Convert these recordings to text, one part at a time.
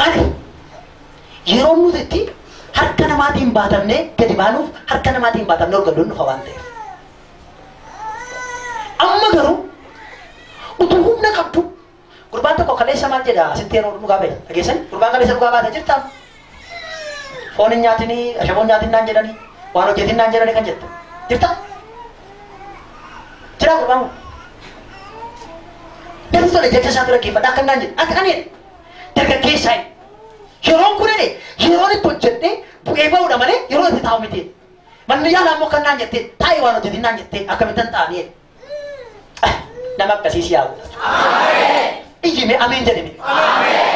Ani yeroo nuti harka namaatiin baatamne gadi baanuuf harka namaatiin baatamne orgadoon nufa waan ta'eef. Amma garuu utuu humna qabdu gurbaan tokko kaleessa maal jedha asitti yeroo dhugaa bahe dhageessan gurbaan kaleessa dhugaa baatee jirta. Foon hin nyaatini ashaboon nyaatin naan jedhani waan hojjetin naan jedhani kan jettu jirta. Jira gurbaan dan tole jecha isaa bira geeffadha akka naan jedhu akka ani dargaggeessaa yeroon kunini yeroon itti hojjette bu'ee ba'uudha malee yeroo itti taa'u miti. Manni yaalaa immoo kan naan jette taa'ee waan hojjetin naan jette akkamittan ta'anii nama akkasiis yaa'udha. Iyyime ameen jedhame.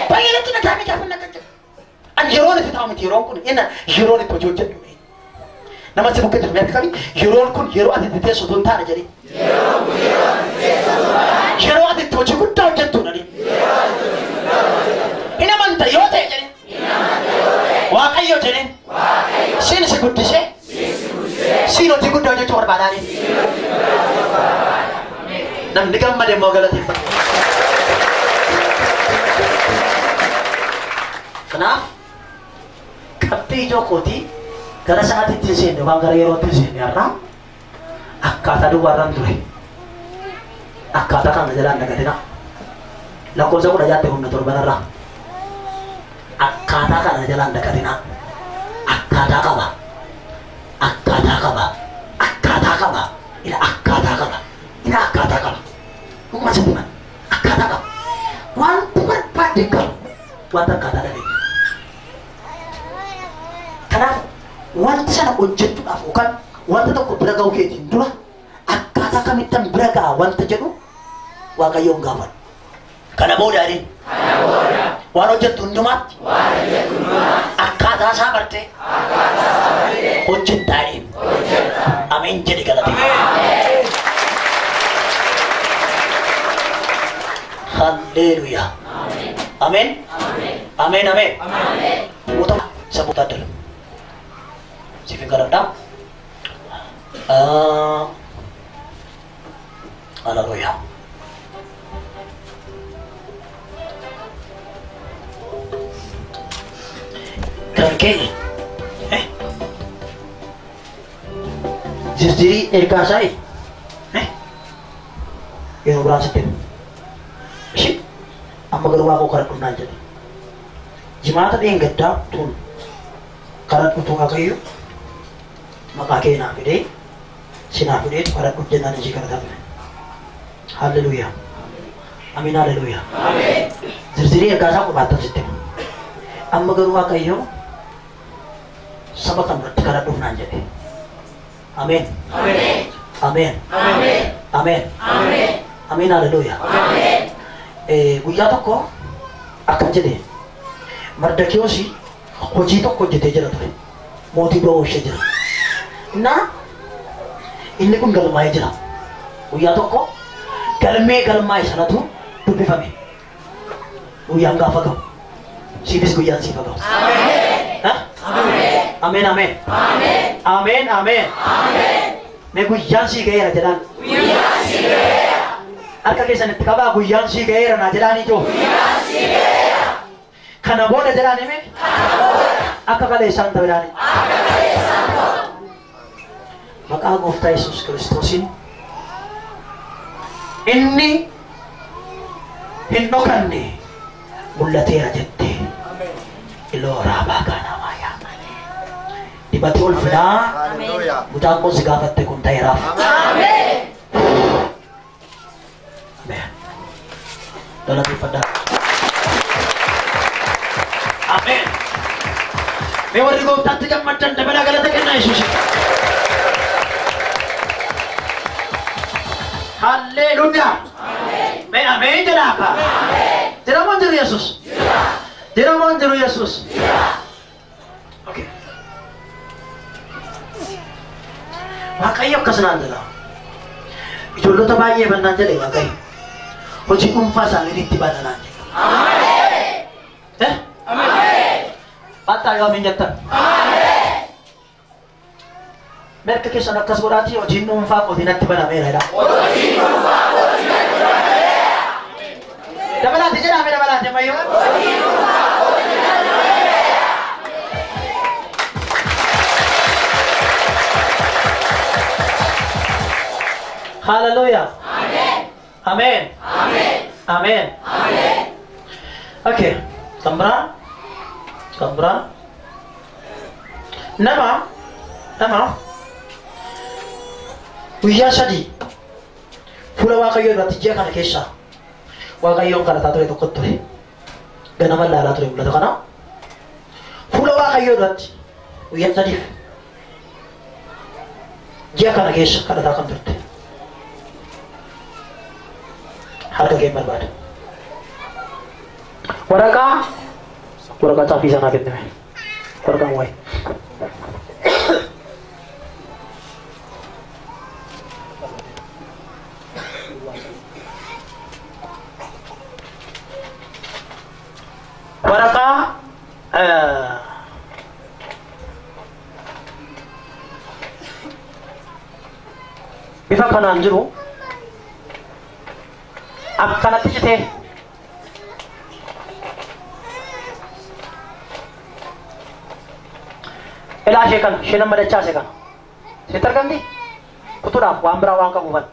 Baay'inatti na taa'ee gaafa nakka jedhu. Ani yeroon itti taa'u miti yeroon kun inna yeroon itti hojjedhu. Nama si bukkee jirme akka yeroon kun yeroo ati itti teessu tun taana jedhee. Yeroon kun yeroo ati itti teessu tun taana. Yeroo ati itti hojii guddaa hojjettu nani. Hin amanta yoo ta'e jedhee. Waaqayyo jedhee. Siin si guddisee. Siin hojii guddaa hojjechuu barbaadaani. Namni gammade immoo galateeffatu. Kanaaf qabxii ijoo kootii gara sa'aatiitti seenne waan gara yerootti seenne har'aa akkaataa duwwaarraan ture. Akkaataa kana jalaan dagatina. Lakkoofsa 16:17 akkaataa kana jalaan dagatina. Akkaataa qaba. Akkaataa qaba. Akkaataa qaba. Ila akkaataa qaba. Ila akkaataa qaba. Dhuguma sitti man. Akkaataa qaba. Wanti barbaade qabu. Wanta akkaataa dhabe. Kanaaf wanti sana hojjechuudhaaf yookaan wanta tokko bira ga'uu keetiin dura akkaataa kamittan bira ga'a wanta jedhu Waaqayyoon gaafadhu. Kana boodaadhaan waan hojjettu hundumaatti akkaataa isaa bartee hojjettaadhaan. Ameen jedhi galatee. Halleluuyaa. Ameen. Ameen. Ameen. Utama sabuutaa dalu. Sifin garadhaa. Halleluuyaa. Kan keenya jirjirii ergaa isaa yeroo biraan sitti ishee amma garuu waaqoo kadhadhu naan jedhe jimaata dheengaddaa tun kadhadhutu Waaqayyo maqaa kee naa fidee sinaa fidee kadhadhu jennaan ishee kadhataa ture. Halleluuyaa. Amiin. Halleluuyaa. Jirjirii ergaa isaa qofaattan sitti amma garuu Waaqayyo saba kan biratti kadhadhuuf naan jedhe. Ameen. Ameen. Ameen. Ameen. Halleluuyaa. Guyyaa tokko akkan jedhe Mardakiyoosi hojii tokko hojjetee jira ture. Mootii biroo ishee jira. Inni kun galmaa'ee jira. Guyyaa tokko galmaa'e sanatu dubbifame. Guyyaan gaafa ga'u. Siifis guyyaan siifa ga'u. Ameen. Ameen. Ameen. Ameen. Mee guyyaan sii ga'eera jedhaan. Guyyaan sii ga'eera. Harka keessanitti qabaa guyyaan sii ga'eera naa jedhaanii jiru. Guyyaan sii ga'eera. Kana booda jedhaan hime. Akka kaleessaan ta'u jedhaani. Akka kaleessaan ta'u. Maqaa Gooftaa Yesuus Kiristoosiin inni hin dhokanne mul'ateera jettee ilooraa baaqaanaa maayaa dibati ol fidaa mucaan kun si gaafatte kun ta'eeraaf. Ameen. Ameen. Galateeffadhaa. Ameen. Mee warri Gooftaatti gammaddan dabalaa galata kennaa Yesuus. Halleluuyaa. Mee ameen jedhaa. Jedhamoon jiru Yesuus. Jedhamoon jiru Yesuus. Okay. Waaqayyo akkasinaan jedha. Ijoollota baay'ee bannaan jedhe Waaqayyo. Hojii dhuunfaa isaanii itti bananaan jedha. Ameen. Ameen. Baattaa yoo ameen jettan. Ameen. Merka keessan akkas godhaati hojiin dhuunfaa qotiinatti banameera jedha. Hojiin dhuunfaa qotiinatti banameera. Dabalaati jedhame dabalaati ammayyuu. Hojiin dhuunfaa Hallelujah. Amen. Amen. Okay. Kambra. Nama. Guyyaa sadii fuula Waaqayyoo irratti ji'a kana keessa Waaqayyoon kadhataa ture tokko ture. Ganama ilaalaa ture mul'ata kana. Fuula Waaqayyoo irratti guyyaa sadiif ji'a kana keessa kadhataa kan turte. Harka kee barbaada. Waraqaa caafii sanaa kenname. Waraqaan waa'ee. Waraqaa bifa kanaan jiru akkanatti citee ilaa ishee nama dachaa ishee kana sitti argamti kutuudhaaf waan biraa waan qabuufan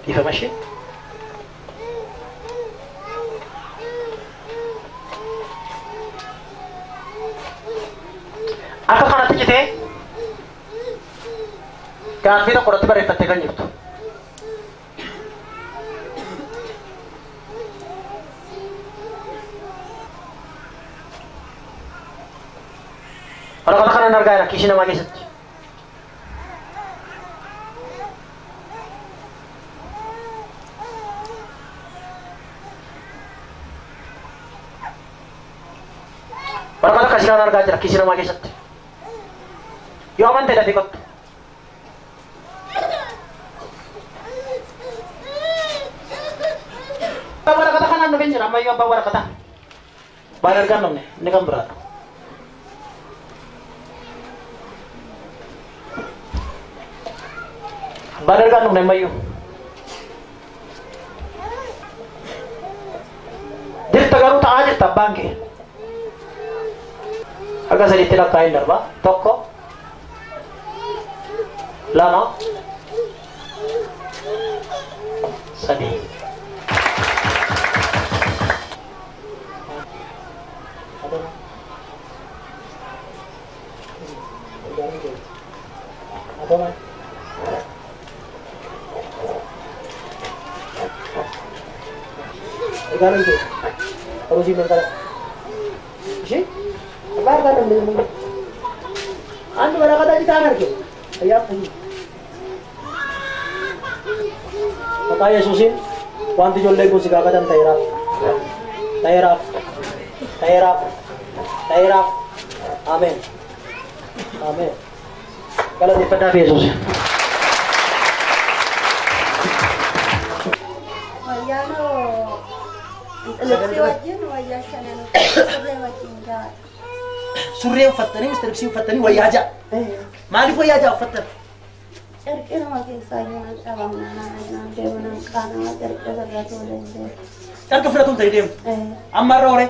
ifama ishee akka kanatti citee gaaffii tokko irratti barreeffattee kan jirtu. Waraqaa kanan argaa jira kiisii namaa keessatti. Waraqaa akkasii kanan argaa jira kiisii namaa keessatti. Yoo amante dafii kottu. Waraqaa kanaan dhufeen jira ammayyuu abbaan waraqaa. Baay'ee argaan namni inni kan biraadha. Baay'ee argaan namni ammayyuu. Dirta garuu ta'aa jirta abbaan kee. Akka sadiitti lakkaa'een darba tokko. Lama sadii Maka Yesusin wanti ijoollee kun si gaafatan ta'eeraaf. Amen. Galateeffadhaaf Yesuus. Surree uffattanii mistiribsii uffattanii wayyaa ja'a. Maaliif wayyaa ja'a uffattan? Cerqee nama keessaa yoo qabamnaan deemuun qaanama cerqee irraa tolchee. Cerqee fudhatuun ta'ee deemu. Amma irra oole.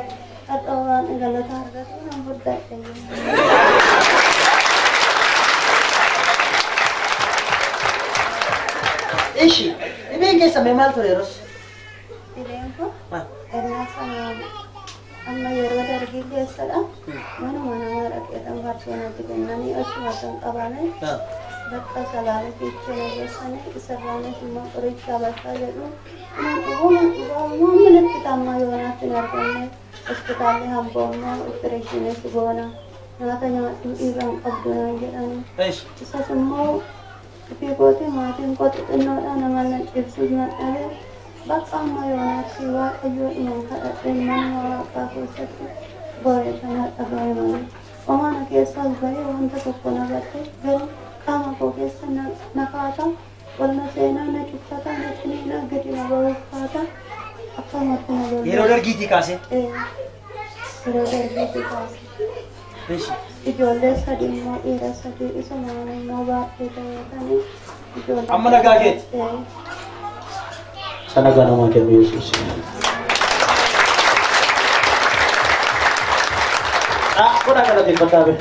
Hadhoowwan galataa argatu nan guddaadha. Ishi, dhibeen keessa mee maal ture yeroos? Dhibeen kun ennaa sana amma yeroo dargii keessadha. Manuma namaa dhaqeedhaan barsoonatti kennanii asuma kan qabame. Bakka salaale fiichee nageessanii isarraanis immoo qoricha bakka jedhu waan malatti tammaa yoonaatti hin argamne hospitaalli hamboommoo opereeshiniis goona nyaata nyaadhu dhiigaan qabdu naan jedhanii isas immoo fiigootii maatiin kootu xinnoodha nama na cibsuus na dhabe bakka amma yoonaatti waaqayyoo dhuman kadhadheen manuma waaqaa keessatti boo'ee kanaa dhabame malee omaana keessaas bahee wanta tokko nagatte garuu Kama kogessa na kata, walna sena na cuffata na ciniina gadi na bahuufata akkamatti na lolaa. Yeroo dargiitii kaase? Yeroo dargiitii kaase. Ijoollee sadii immoo dhiira sadii isuma immoo baay'ee ta'anii ijoollee. Amma nagaa keeti? Sana ganamaa kennu Yesuus. Godha galateeffadhaa be.